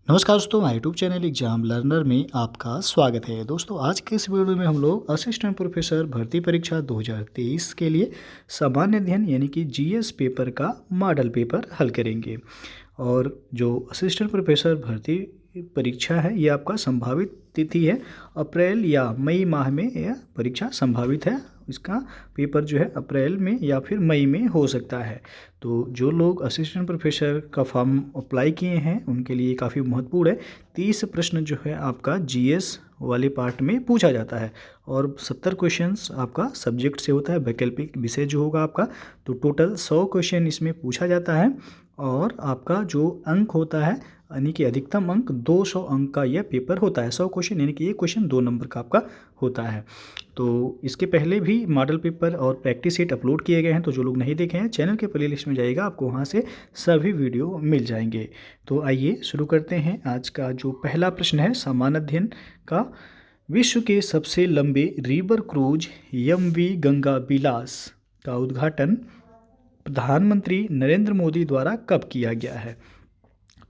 नमस्कार दोस्तों, my YouTube channel exam learner में आपका स्वागत है। दोस्तों, आज के इस वीडियो में हम लोग असिस्टेंट प्रोफेसर भर्ती परीक्षा 2023 के लिए सामान्य अध्ययन यानी कि जीएस पेपर का मॉडल पेपर हल करेंगे। और जो असिस्टेंट प्रोफेसर भर्ती परीक्षा है, ये आपका संभावित तिथि है अप्रैल या मई माह में यह परीक्षा संभावित है। इसका पेपर जो है अप्रैल में या फिर मई में हो सकता है। तो जो लोग असिस्टेंट प्रोफेसर का फॉर्म अप्लाई किए हैं उनके लिए काफ़ी महत्वपूर्ण है। 30 प्रश्न जो है आपका जीएस वाले पार्ट में पूछा जाता है और 70 क्वेश्चंस आपका सब्जेक्ट से होता है, वैकल्पिक विषय जो होगा आपका। तो टोटल 100 क्वेश्चन इसमें पूछा जाता है और आपका जो अंक होता है यानी कि अधिकतम अंक 200 अंक का यह पेपर होता है। 100 क्वेश्चन यानी कि एक क्वेश्चन 2 नंबर का आपका होता है। तो इसके पहले भी मॉडल पेपर और प्रैक्टिस सेट अपलोड किए गए हैं, तो जो लोग नहीं देखे हैं चैनल के प्लेलिस्ट में जाइएगा, आपको वहाँ से सभी वीडियो मिल जाएंगे। तो आइए शुरू करते हैं। आज का जो पहला प्रश्न है सामान्य अध्ययन का, विश्व के सबसे लंबे रिवर क्रूज एमवी गंगा विलास का उद्घाटन प्रधानमंत्री नरेंद्र मोदी द्वारा कब किया गया है?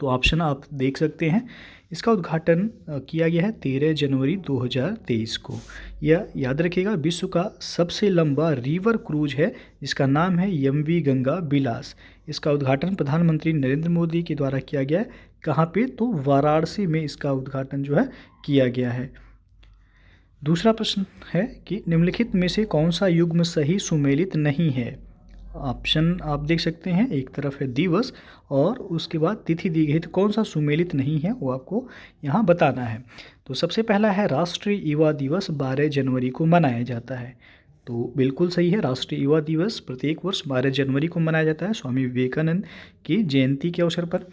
तो ऑप्शन आप देख सकते हैं। इसका उद्घाटन किया गया है 13 जनवरी 2023 को। यह याद रखिएगा, विश्व का सबसे लंबा रिवर क्रूज है जिसका नाम है एमवी गंगा विलास। इसका उद्घाटन प्रधानमंत्री नरेंद्र मोदी के द्वारा किया गया है। कहाँ पे? तो वाराणसी में इसका उद्घाटन जो है किया गया है। दूसरा प्रश्न है कि निम्नलिखित में से कौन सा युग्म सही सुमेलित नहीं है? ऑप्शन आप देख सकते हैं, एक तरफ है दिवस और उसके बाद तिथि दी गई, तो कौन सा सुमेलित नहीं है वो आपको यहाँ बताना है। तो सबसे पहला है राष्ट्रीय युवा दिवस 12 जनवरी को मनाया जाता है। तो बिल्कुल सही है, राष्ट्रीय युवा दिवस प्रत्येक वर्ष 12 जनवरी को मनाया जाता है स्वामी विवेकानंद की जयंती के अवसर पर।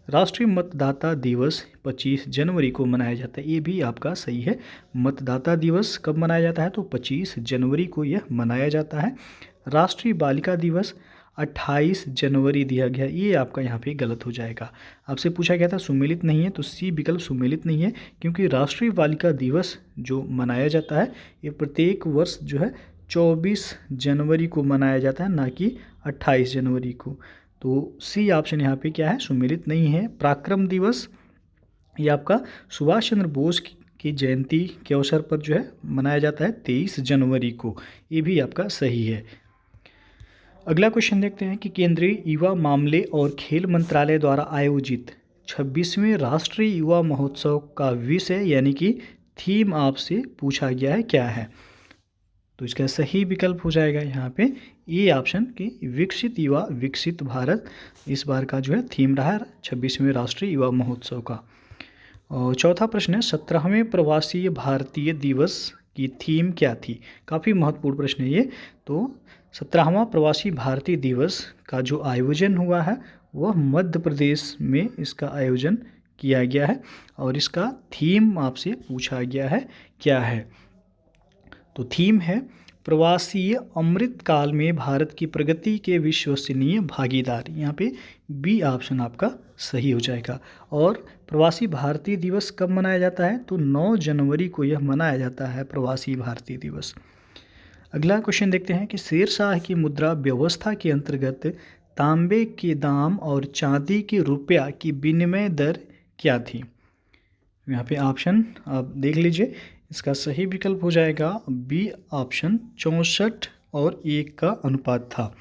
राष्ट्रीय मतदाता दिवस 25 जनवरी को मनाया जाता है, ये भी आपका सही है। मतदाता दिवस कब मनाया जाता है? तो 25 जनवरी को यह मनाया जाता है। राष्ट्रीय बालिका दिवस 28 जनवरी दिया गया, ये आपका यहाँ पे गलत हो जाएगा। आपसे पूछा गया था सुमेलित नहीं है, तो सी विकल्प सुमेलित नहीं है, क्योंकि राष्ट्रीय बालिका दिवस जो मनाया जाता है ये प्रत्येक वर्ष जो है 24 जनवरी को मनाया जाता है, ना कि 28 जनवरी को। तो सी ऑप्शन यहाँ पे क्या है? सुमेलित नहीं है। पराक्रम दिवस ये आपका सुभाष चंद्र बोस की जयंती के अवसर पर जो है मनाया जाता है 23 जनवरी को, ये भी आपका सही है। अगला क्वेश्चन देखते हैं कि केंद्रीय युवा मामले और खेल मंत्रालय द्वारा आयोजित 26वें राष्ट्रीय युवा महोत्सव का विषय यानी कि थीम आपसे पूछा गया है, क्या है? तो इसका सही विकल्प हो जाएगा यहाँ पे ये ऑप्शन कि विकसित युवा विकसित भारत इस बार का जो है थीम रहा है 26वें राष्ट्रीय युवा महोत्सव का। और चौथा प्रश्न है 17वें प्रवासी भारतीय दिवस की थीम क्या थी? काफ़ी महत्वपूर्ण प्रश्न है ये। तो 17वां प्रवासी भारतीय दिवस का जो आयोजन हुआ है वह मध्य प्रदेश में इसका आयोजन किया गया है और इसका थीम आपसे पूछा गया है, क्या है? तो थीम है प्रवासी अमृत काल में भारत की प्रगति के विश्वसनीय भागीदार। यहाँ पे बी ऑप्शन आपका सही हो जाएगा। और प्रवासी भारतीय दिवस कब मनाया जाता है? तो 9 जनवरी को यह मनाया जाता है प्रवासी भारतीय दिवस। अगला क्वेश्चन देखते हैं कि शेरशाह की मुद्रा व्यवस्था के अंतर्गत तांबे के दाम और चांदी के रुपया की विनिमय दर क्या थी? यहाँ पे ऑप्शन आप देख लीजिए, इसका सही विकल्प हो जाएगा बी ऑप्शन 64 और 1 का अनुपात था।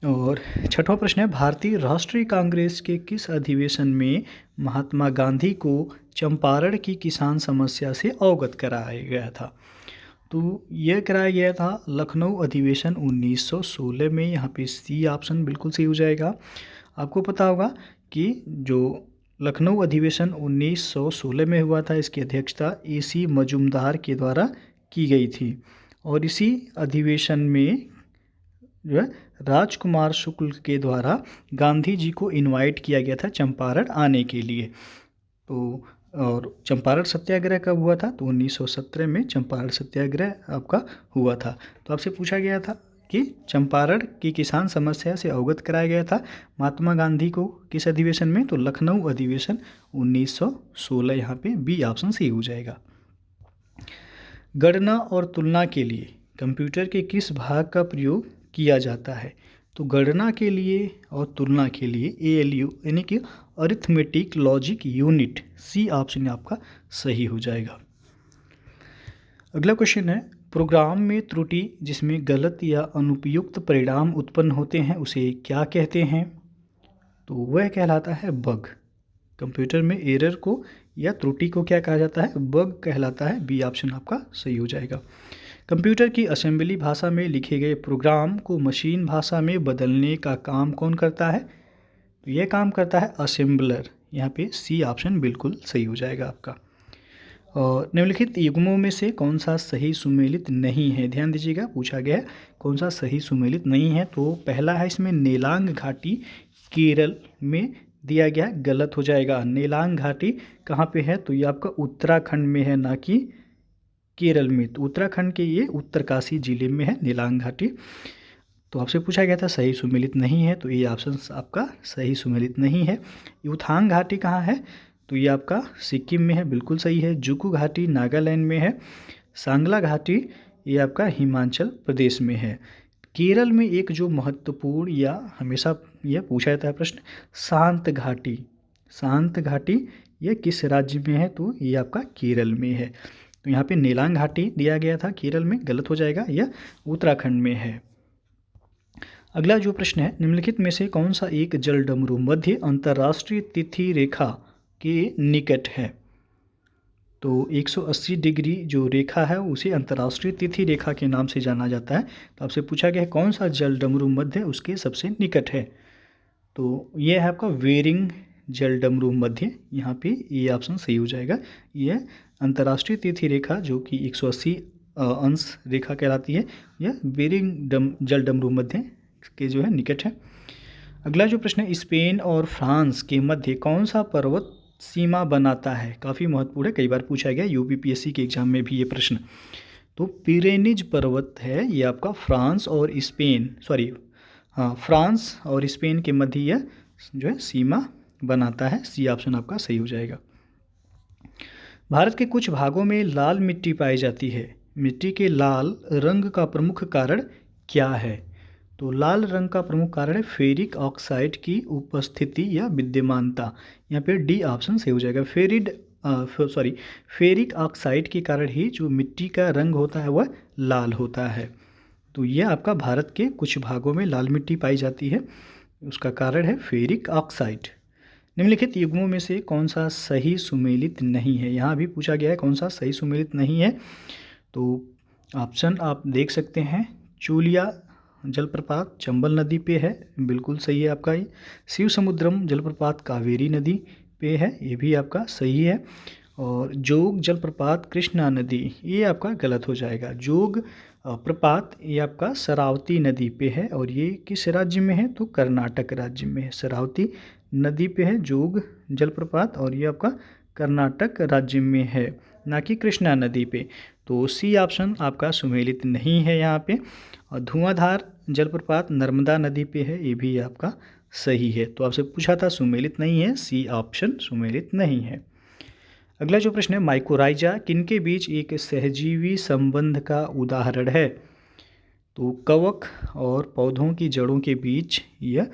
और छठवां प्रश्न है भारतीय राष्ट्रीय कांग्रेस के किस अधिवेशन में महात्मा गांधी को चंपारण की किसान समस्या से अवगत कराया गया था? तो यह कराया गया था लखनऊ अधिवेशन 1916 में। यहाँ पे सी ऑप्शन बिल्कुल सही हो जाएगा। आपको पता होगा कि जो लखनऊ अधिवेशन 1916 में हुआ था, इसकी अध्यक्षता AC मजुमदार के द्वारा की गई थी और इसी अधिवेशन में जो है राजकुमार शुक्ल के द्वारा गांधी जी को इनवाइट किया गया था चंपारण आने के लिए। तो और चंपारण सत्याग्रह कब हुआ था? तो 1917 में चंपारण सत्याग्रह आपका हुआ था। तो आपसे पूछा गया था कि चंपारण की किसान समस्या से अवगत कराया गया था महात्मा गांधी को किस अधिवेशन में? तो लखनऊ अधिवेशन 1916। यहाँ पे बी ऑप्शन सही हो जाएगा। गणना और तुलना के लिए कंप्यूटर के किस भाग का प्रयोग किया जाता है? तो गणना के लिए और तुलना के लिए ALU यानी कि arithmetic logic unit. C option आपका सही हो जाएगा। अगला क्वेश्चन है, प्रोग्राम में त्रुटि जिसमें गलत या अनुपयुक्त परिणाम उत्पन्न होते हैं उसे क्या कहते हैं? तो वह कहलाता है बग। कंप्यूटर में एरर को या त्रुटि को क्या कहा जाता है? बग कहलाता है। बी ऑप्शन आपका सही हो जाएगा। कंप्यूटर की असेंबली भाषा में लिखे गए प्रोग्राम को मशीन भाषा में बदलने का काम कौन करता है? तो यह काम करता है असेंबलर। यहाँ पे सी ऑप्शन बिल्कुल सही हो जाएगा आपका। और निम्नलिखित युग्मों में से कौन सा सही सुमेलित नहीं है? ध्यान दीजिएगा, पूछा गया है कौन सा सही सुमेलित नहीं है। तो पहला है इसमें नेलांग घाटी केरल में दिया गया, गलत हो जाएगा। नेलांग घाटी कहाँ पे है? तो ये आपका उत्तराखंड में है, ना कि केरल में। तो उत्तराखंड के ये उत्तरकाशी जिले में है नेलांग घाटी। तो आपसे पूछा गया था सही सुमेलित नहीं है, तो ये ऑप्शन आपका सही सुमेलित नहीं है। युथांग घाटी कहाँ है? तो ये आपका सिक्किम में है, बिल्कुल सही है। जुकू घाटी नागालैंड में है। सांगला घाटी ये आपका हिमाचल प्रदेश में है। केरल में एक जो महत्वपूर्ण या हमेशा यह पूछा जाता है प्रश्न, शांत घाटी। शांत घाटी ये किस राज्य में है? तो ये आपका केरल में है। तो यहाँ पे नेलांग घाटी दिया गया था केरल में, गलत हो जाएगा, यह उत्तराखंड में है। अगला जो प्रश्न है, निम्नलिखित में से कौन सा एक जलडमरू मध्य अंतर्राष्ट्रीय तिथि रेखा के निकट है? तो 180 डिग्री जो रेखा है उसे अंतर्राष्ट्रीय तिथि रेखा के नाम से जाना जाता है। तो आपसे पूछा गया है कौन सा जलडमरू मध्य उसके सबसे निकट है? तो यह है आपका वेरिंग जलडमरू मध्य। यहाँ पे ये ऑप्शन सही हो जाएगा। यह अंतर्राष्ट्रीय तिथि रेखा जो कि 180 अंश रेखा कहलाती है, यह बेरिंग जलडमरू मध्य के जो है निकट है। अगला जो प्रश्न है, स्पेन और फ्रांस के मध्य कौन सा पर्वत सीमा बनाता है? काफ़ी महत्वपूर्ण है, कई बार पूछा गया यूपीपीएससी के एग्जाम में भी ये प्रश्न। तो पिरेनीज पर्वत है ये आपका फ्रांस और स्पेन, फ्रांस और स्पेन के मध्य यह जो है सीमा बनाता है। सी ऑप्शन आपका सही हो जाएगा। भारत के कुछ भागों में लाल मिट्टी पाई जाती है। मिट्टी के लाल रंग का प्रमुख कारण क्या है? तो लाल रंग का प्रमुख कारण है फेरिक ऑक्साइड की उपस्थिति या विद्यमानता। यहाँ पे डी ऑप्शन सही हो जाएगा। फेरिक ऑक्साइड के कारण ही जो मिट्टी का रंग होता है वह लाल होता है। तो यह आपका भारत के कुछ भागों में लाल मिट्टी पाई जाती है, उसका कारण है फेरिक ऑक्साइड। निम्नलिखित युग्मों में से कौन सा सही सुमेलित नहीं है? यहाँ भी पूछा गया है कौन सा सही सुमेलित नहीं है। तो ऑप्शन आप देख सकते हैं, चूलिया जलप्रपात चंबल नदी पे है, बिल्कुल सही है आपका ये। शिव समुद्रम जलप्रपात कावेरी नदी पे है, ये भी आपका सही है। और जोग जलप्रपात कृष्णा नदी, ये आपका गलत हो जाएगा। जोग प्रपात ये आपका शरावती नदी पे है और ये किस राज्य में है? तो कर्नाटक राज्य में है। शरावती नदी पे है जोग जलप्रपात और ये आपका कर्नाटक राज्य में है, ना कि कृष्णा नदी पे। तो सी ऑप्शन आपका सुमेलित नहीं है यहाँ पे। और धुआंधार जलप्रपात नर्मदा नदी पे है, ये भी आपका सही है। तो आपसे पूछा था सुमेलित नहीं है, सी ऑप्शन सुमेलित नहीं है। अगला जो प्रश्न है, माइकोराइजा किनके बीच एक सहजीवी संबंध का उदाहरण है? तो कवक और पौधों की जड़ों के बीच, यह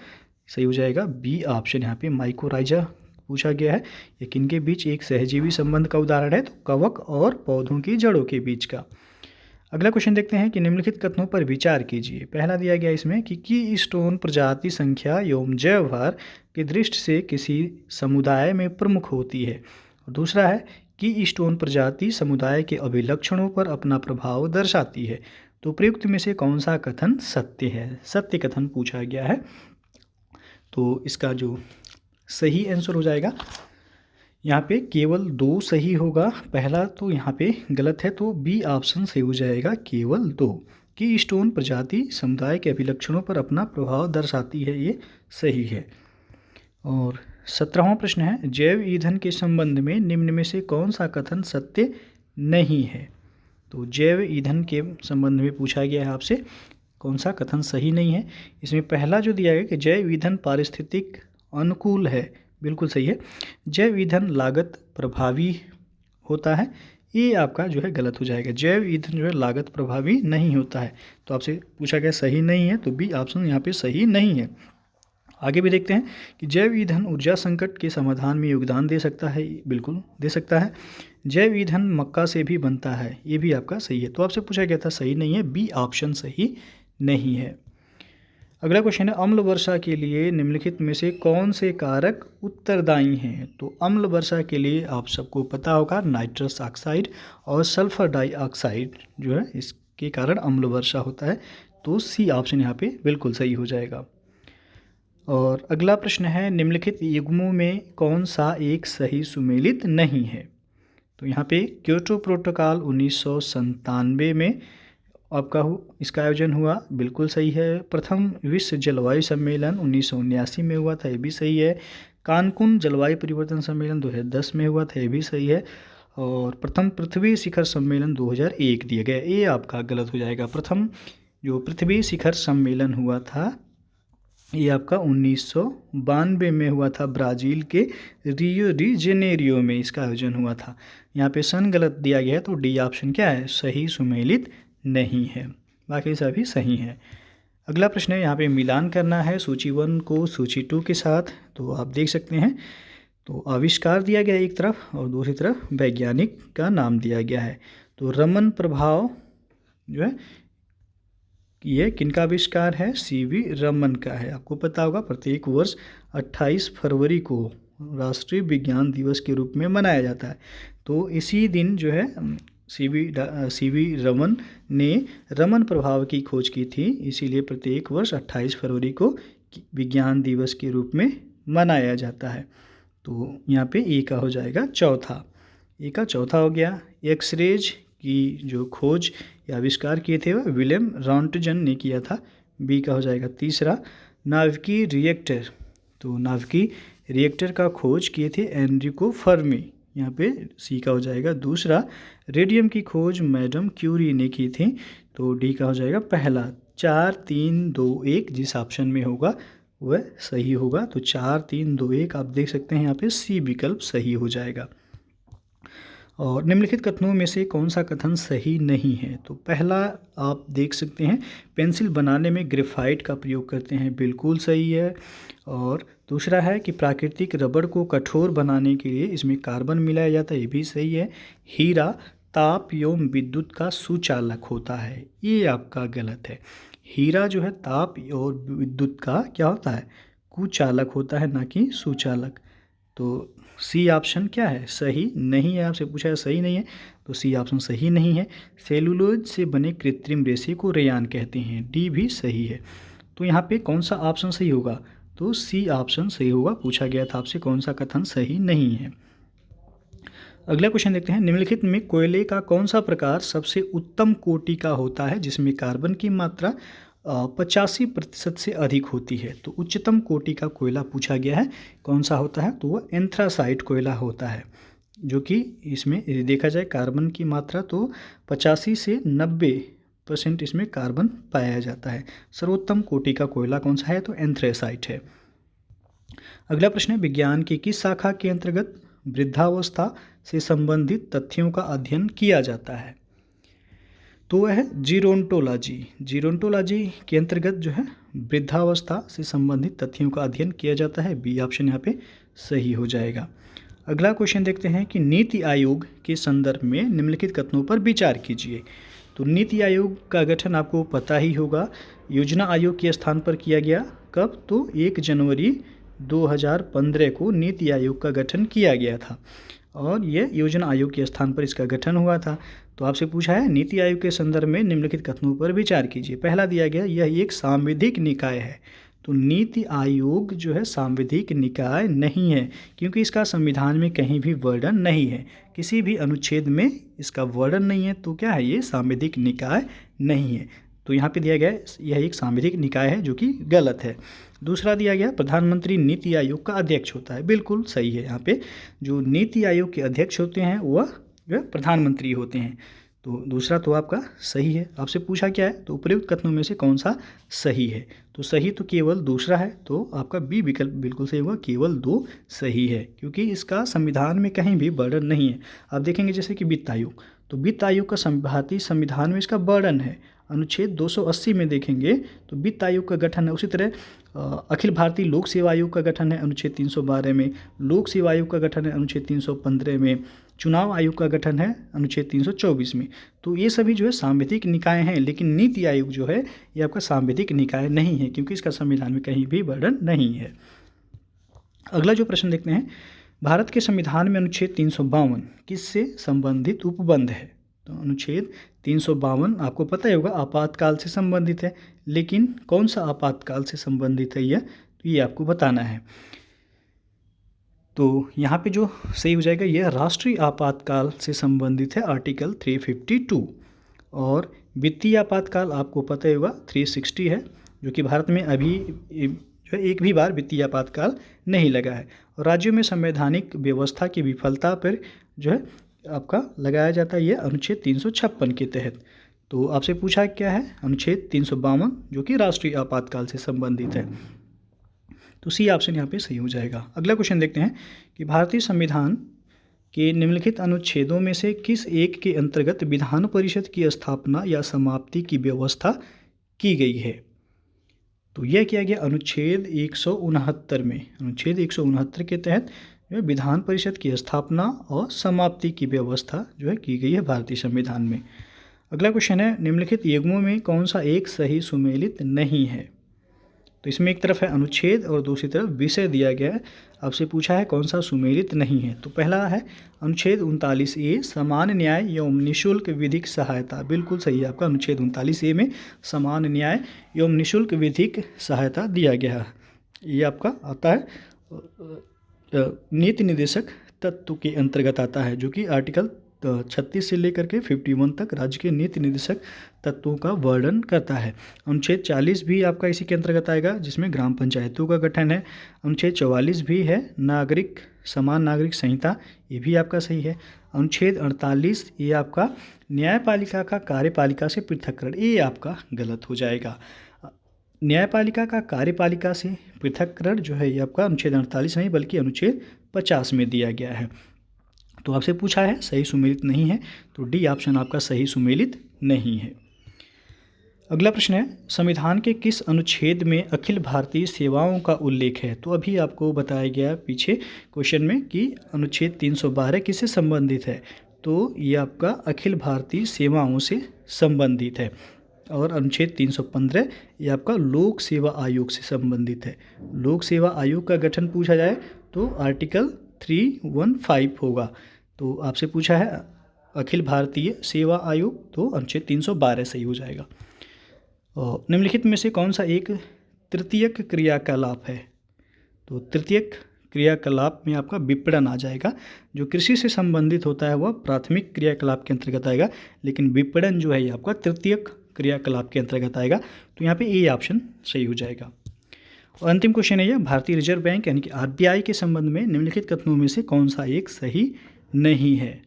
सही हो जाएगा। बी ऑप्शन यहाँ पे माइकोराइजा पूछा गया है, ये किनके बीच एक सहजीवी संबंध का उदाहरण है? तो कवक और पौधों की जड़ों के बीच का। अगला क्वेश्चन देखते हैं कि निम्नलिखित कथनों पर विचार कीजिए। पहला दिया गया इसमें कि कीस्टोन प्रजाति संख्या एवं जैव भार की दृष्टि से किसी समुदाय में प्रमुख होती है। और दूसरा है कीस्टोन प्रजाति समुदाय के अभिलक्षणों पर अपना प्रभाव दर्शाती है। तो प्रयुक्त में से कौन सा कथन सत्य है? सत्य कथन पूछा गया है। तो इसका जो सही आंसर हो जाएगा, यहाँ पे केवल 2 सही होगा। पहला तो यहाँ पे गलत है, तो बी ऑप्शन सही हो जाएगा, केवल 2। कीस्टोन प्रजाति समुदाय के अभिलक्षणों पर अपना प्रभाव दर्शाती है, ये सही है। और 17वां प्रश्न है, जैव ईंधन के संबंध में निम्न में से कौन सा कथन सत्य नहीं है? तो जैव ईंधन के संबंध में पूछा गया है आपसे कौन सा कथन सही नहीं है। इसमें पहला जो दिया गया कि जैव ईंधन पारिस्थितिक अनुकूल है, बिल्कुल सही है। जैव ईंधन लागत प्रभावी होता है, ये आपका जो है गलत हो जाएगा। जैव ईंधन जो है लागत प्रभावी नहीं होता है। तो आपसे पूछा गया सही नहीं है, तो बी ऑप्शन यहाँ पे सही नहीं है। आगे भी देखते हैं कि जैव ईंधन ऊर्जा संकट के समाधान में योगदान दे सकता है, बिल्कुल दे सकता है। जैव ईंधन मक्का से भी बनता है, ये भी आपका सही है। तो आपसे पूछा गया था, सही नहीं है, बी ऑप्शन सही नहीं है। अगला क्वेश्चन है, अम्ल वर्षा के लिए निम्नलिखित में से कौन से कारक उत्तरदायी हैं? तो अम्ल वर्षा के लिए आप सबको पता होगा नाइट्रस ऑक्साइड और सल्फर डाइऑक्साइड जो है, इसके कारण अम्ल वर्षा होता है। तो सी ऑप्शन यहाँ पे बिल्कुल सही हो जाएगा। और अगला प्रश्न है, निम्नलिखित युग्मों में कौन सा एक सही सुमेलित नहीं है? तो यहाँ पे क्योटो प्रोटोकॉल 1997 में आपका इसका आयोजन हुआ, बिल्कुल सही है। प्रथम विश्व जलवायु सम्मेलन 1979 में हुआ था, ये भी सही है। कानकुन जलवायु परिवर्तन सम्मेलन 2010 में हुआ था, ये भी सही है। और प्रथम पृथ्वी शिखर सम्मेलन 2001 दिया गया, ये आपका गलत हो जाएगा। प्रथम जो पृथ्वी शिखर सम्मेलन हुआ था ये आपका 1992 में हुआ था, ब्राज़ील के रियो डी जेनेरियो में इसका आयोजन हुआ था। यहाँ पे सन गलत दिया गया है, तो डी ऑप्शन क्या है, सही सुमेलित नहीं है, बाकी सभी सही हैं। अगला प्रश्न है, यहाँ पे मिलान करना है सूची 1 को सूची 2 के साथ। तो आप देख सकते हैं, तो आविष्कार दिया गया एक तरफ और दूसरी तरफ वैज्ञानिक का नाम दिया गया है। तो रमन प्रभाव जो है ये किनका आविष्कार है, सीवी रमन का है। आपको पता होगा प्रत्येक वर्ष 28 फरवरी को राष्ट्रीय विज्ञान दिवस के रूप में मनाया जाता है। तो इसी दिन जो है सीवी रमन ने रमन प्रभाव की खोज की थी, इसीलिए प्रत्येक वर्ष 28 फरवरी को विज्ञान दिवस के रूप में मनाया जाता है। तो यहाँ पे ए का हो जाएगा चौथा, ए का चौथा हो गया। एक्सरेज की जो खोज या आविष्कार किए थे वह विलियम रॉन्टजन ने किया था, बी का हो जाएगा तीसरा। नाभिकीय रिएक्टर, तो नाभिकीय रिएक्टर का खोज किए थे एनरिको फर्मी, यहाँ पे सी का हो जाएगा दूसरा। रेडियम की खोज मैडम क्यूरी ने की थी, तो डी का हो जाएगा पहला। 4 3 2 1 जिस ऑप्शन में होगा वह सही होगा। तो 4 3 2 1 आप देख सकते हैं, यहाँ पे सी विकल्प सही हो जाएगा। और निम्नलिखित कथनों में से कौन सा कथन सही नहीं है? तो पहला आप देख सकते हैं, पेंसिल बनाने में ग्रेफाइट का प्रयोग करते हैं, बिल्कुल सही है। और दूसरा है कि प्राकृतिक रबड़ को कठोर बनाने के लिए इसमें कार्बन मिलाया जाता है, ये भी सही है। हीरा ताप एवं विद्युत का सुचालक होता है, ये आपका गलत है। हीरा जो है ताप और विद्युत का क्या होता है, कुचालक होता है, ना कि सुचालक। तो सी ऑप्शन क्या है, सही नहीं है। आपसे पूछा है सही नहीं है, तो सी ऑप्शन सही नहीं है। सेलुलोज से बने कृत्रिम रेशे को रेयान कहते हैं, डी भी सही है। तो यहाँ पे कौन सा ऑप्शन सही होगा, तो सी ऑप्शन सही होगा। पूछा गया था आपसे कौन सा कथन सही नहीं है। अगला क्वेश्चन देखते हैं, निम्नलिखित में कोयले का कौन सा प्रकार सबसे उत्तम कोटि का होता है जिसमें कार्बन की मात्रा 85% से अधिक होती है? तो उच्चतम कोटि का कोयला पूछा गया है, कौन सा होता है, तो वह एंथ्रासाइट कोयला होता है, जो कि इसमें देखा जाए कार्बन की मात्रा तो 85 से 90% इसमें कार्बन पाया जाता है। सर्वोत्तम कोटि का कोयला कौन सा है, तो एंथ्रासाइट है। अगला प्रश्न है, विज्ञान की किस शाखा के अंतर्गत वृद्धावस्था से संबंधित तथ्यों का अध्ययन किया जाता है? तो वह है जीरोंटोलॉजी। जीरोंटोलॉजी के अंतर्गत जो है वृद्धावस्था से संबंधित तथ्यों का अध्ययन किया जाता है, बी ऑप्शन यहाँ पे सही हो जाएगा। अगला क्वेश्चन देखते हैं कि नीति आयोग के संदर्भ में निम्नलिखित कथनों पर विचार कीजिए। तो नीति आयोग का गठन आपको पता ही होगा, योजना आयोग के स्थान पर किया गया, कब, तो 1 जनवरी 2015 को नीति आयोग का गठन किया गया था और यह योजना आयोग के स्थान पर इसका गठन हुआ था। तो आपसे पूछा है नीति आयोग के संदर्भ में निम्नलिखित कथनों पर विचार कीजिए। पहला दिया गया, यह एक सांविधिक निकाय है। तो नीति आयोग जो है सांविधिक निकाय नहीं है, क्योंकि इसका संविधान में कहीं भी वर्णन नहीं है, किसी भी अनुच्छेद में इसका वर्णन नहीं है। तो क्या है, ये सांविधिक निकाय नहीं है। तो यहाँ पे दिया गया है यह एक सांविधिक निकाय है, जो कि गलत है। दूसरा दिया गया, प्रधानमंत्री नीति आयोग का अध्यक्ष होता है, बिल्कुल सही है। यहाँ पे जो नीति आयोग के अध्यक्ष होते हैं वह जो प्रधानमंत्री होते हैं। तो दूसरा तो आपका सही है। आपसे पूछा क्या है, तो उपयुक्त कथनों में से कौन सा सही है? तो सही तो केवल दूसरा है, तो आपका बी विकल्प बिल्कुल सही होगा, केवल 2 सही है, क्योंकि इसका संविधान में कहीं भी वर्णन नहीं है। आप देखेंगे जैसे कि वित्त आयोग, तो वित्त आयोग का भारतीय संविधान में इसका वर्णन है अनुच्छेद 280 में देखेंगे तो वित्त आयोग का गठन है। उसी तरह अखिल भारतीय लोक सेवा आयोग का गठन है अनुच्छेद 312 में, लोक सेवा आयोग का गठन है अनुच्छेद 315 में, चुनाव आयोग का गठन है अनुच्छेद 324 में। तो ये सभी जो है सांविधिक निकाय हैं, लेकिन नीति आयोग जो है ये आपका सांविधिक निकाय नहीं है, क्योंकि इसका संविधान में कहीं भी वर्णन नहीं है। अगला जो प्रश्न देखते हैं, भारत के संविधान में अनुच्छेद 352 किससे संबंधित उपबंध है? तो अनुच्छेद 352 आपको पता ही होगा आपातकाल से संबंधित है, लेकिन कौन सा आपातकाल से संबंधित है यह, तो ये आपको बताना है। तो यहाँ पे जो सही हो जाएगा यह राष्ट्रीय आपातकाल से संबंधित है, आर्टिकल 352। और वित्तीय आपातकाल आपको पता ही होगा 360 है, जो कि भारत में अभी जो है एक भी बार वित्तीय आपातकाल नहीं लगा है। और राज्यों में संवैधानिक व्यवस्था की विफलता पर जो है आपका लगाया जाता है यह अनुच्छेद 356 के तहत। तो आपसे पूछा क्या है, अनुच्छेद 352 जो कि राष्ट्रीय आपातकाल से संबंधित है। तो सी ऑप्शन यहाँ पे सही हो जाएगा। अगला क्वेश्चन देखते हैं कि भारतीय संविधान के निम्नलिखित अनुच्छेदों में से किस एक के अंतर्गत विधान परिषद की स्थापना या समाप्ति की व्यवस्था की गई है? तो यह किया गया अनुच्छेद 169 में। अनुच्छेद 169 के तहत जो है विधान परिषद की स्थापना और समाप्ति की व्यवस्था जो है की गई है भारतीय संविधान में। अगला क्वेश्चन है, निम्नलिखित युग्मों में कौन सा एक सही सुमेलित नहीं है? तो इसमें एक तरफ है अनुच्छेद और दूसरी तरफ विषय दिया गया है। आपसे पूछा है कौन सा सुमेलित नहीं है। तो पहला है अनुच्छेद 39A समान न्याय एवं निःशुल्क विधिक सहायता, बिल्कुल सही है आपका। अनुच्छेद 39A में समान न्याय एवं निःशुल्क विधिक सहायता दिया गया है। ये आपका आता है नीति निर्देशक तत्व के अंतर्गत आता है, जो कि आर्टिकल 36 से लेकर के 51 तक राज्य के नीति निर्देशक तत्वों का वर्णन करता है। अनुच्छेद 40 भी आपका इसी के अंतर्गत आएगा, जिसमें ग्राम पंचायतों का गठन है। अनुच्छेद 44 भी है समान नागरिक संहिता, ये भी आपका सही है। अनुच्छेद 48 ये आपका न्यायपालिका का कार्यपालिका से पृथक्करण, ये आपका गलत हो जाएगा। न्यायपालिका का कार्यपालिका से पृथक्करण जो है ये आपका अनुच्छेद 48 नहीं बल्कि अनुच्छेद 50 में दिया गया है। तो आपसे पूछा है सही सुमेलित नहीं है, तो डी ऑप्शन आपका सही सुमेलित नहीं है। अगला प्रश्न है, संविधान के किस अनुच्छेद में अखिल भारतीय सेवाओं का उल्लेख है? तो अभी आपको बताया गया पीछे क्वेश्चन में कि अनुच्छेद 312 किससे संबंधित है, तो ये आपका अखिल भारतीय सेवाओं से संबंधित है। और अनुच्छेद 315 ये आपका लोक सेवा आयोग से संबंधित है। लोक सेवा आयोग का गठन पूछा जाए तो आर्टिकल 315 होगा। तो आपसे पूछा है अखिल भारतीय सेवा आयोग, तो अनुच्छेद 312 सही हो जाएगा। और निम्नलिखित में से कौन सा एक तृतीयक क्रियाकलाप है? तो तृतीयक क्रियाकलाप में आपका विपणन आ जाएगा। जो कृषि से संबंधित होता है वह प्राथमिक क्रियाकलाप के अंतर्गत आएगा, लेकिन विपणन जो है ये आपका तृतीयक क्रियाकलाप के अंतर्गत आएगा। तो यहाँ पे ए ऑप्शन सही हो जाएगा। और अंतिम क्वेश्चन है यह, भारतीय रिजर्व बैंक यानी कि आरबीआई के संबंध में निम्नलिखित कथनों में से कौन सा एक सही नहीं है?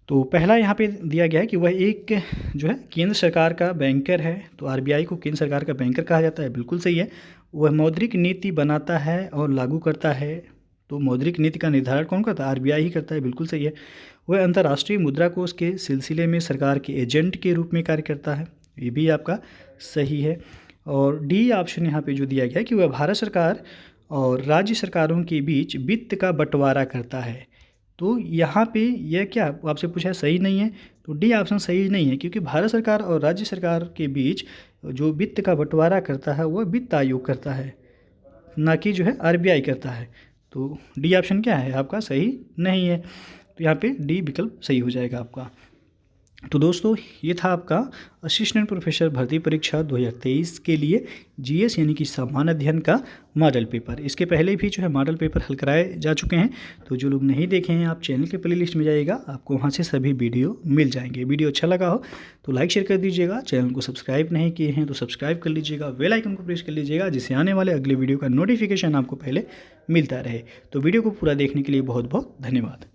तो पहला यहाँ पे दिया गया है कि वह एक जो है केंद्र सरकार का बैंकर है। तो आरबीआई को केंद्र सरकार का बैंकर कहा जाता है, बिल्कुल सही है। वह मौद्रिक नीति बनाता है और लागू करता है। तो मौद्रिक नीति का निर्धारण कौन करता है? आरबीआई ही करता है, बिल्कुल सही है। वह अंतर्राष्ट्रीय मुद्रा कोष के सिलसिले में सरकार के एजेंट के रूप में कार्य करता है, ये भी आपका सही है। और डी ऑप्शन यहाँ पे जो दिया गया है कि वह भारत सरकार और राज्य सरकारों के बीच वित्त का बंटवारा करता है। तो यहाँ पे यह क्या आपसे पूछा है सही नहीं है, तो डी ऑप्शन सही नहीं है, क्योंकि भारत सरकार और राज्य सरकार के बीच जो वित्त का बंटवारा करता है वह वित्त आयोग करता है, ना कि जो है आरबीआई करता है। तो डी ऑप्शन क्या है आपका सही नहीं है। तो यहाँ पे डी विकल्प सही हो जाएगा आपका। तो दोस्तों ये था आपका असिस्टेंट प्रोफेसर भर्ती परीक्षा 2023 के लिए जीएस यानी कि सामान्य अध्ययन का मॉडल पेपर। इसके पहले भी जो है मॉडल पेपर हल कराए जा चुके हैं। तो जो लोग नहीं देखे हैं आप चैनल के प्लेलिस्ट में जाइएगा, आपको वहाँ से सभी वीडियो मिल जाएंगे। वीडियो अच्छा लगा हो तो लाइक शेयर कर दीजिएगा, चैनल को सब्सक्राइब नहीं किए हैं तो सब्सक्राइब कर लीजिएगा, बेल आइकन को प्रेस कर लीजिएगा, जिससे आने वाले अगले वीडियो का नोटिफिकेशन आपको पहले मिलता रहे। तो वीडियो को पूरा देखने के लिए बहुत बहुत धन्यवाद।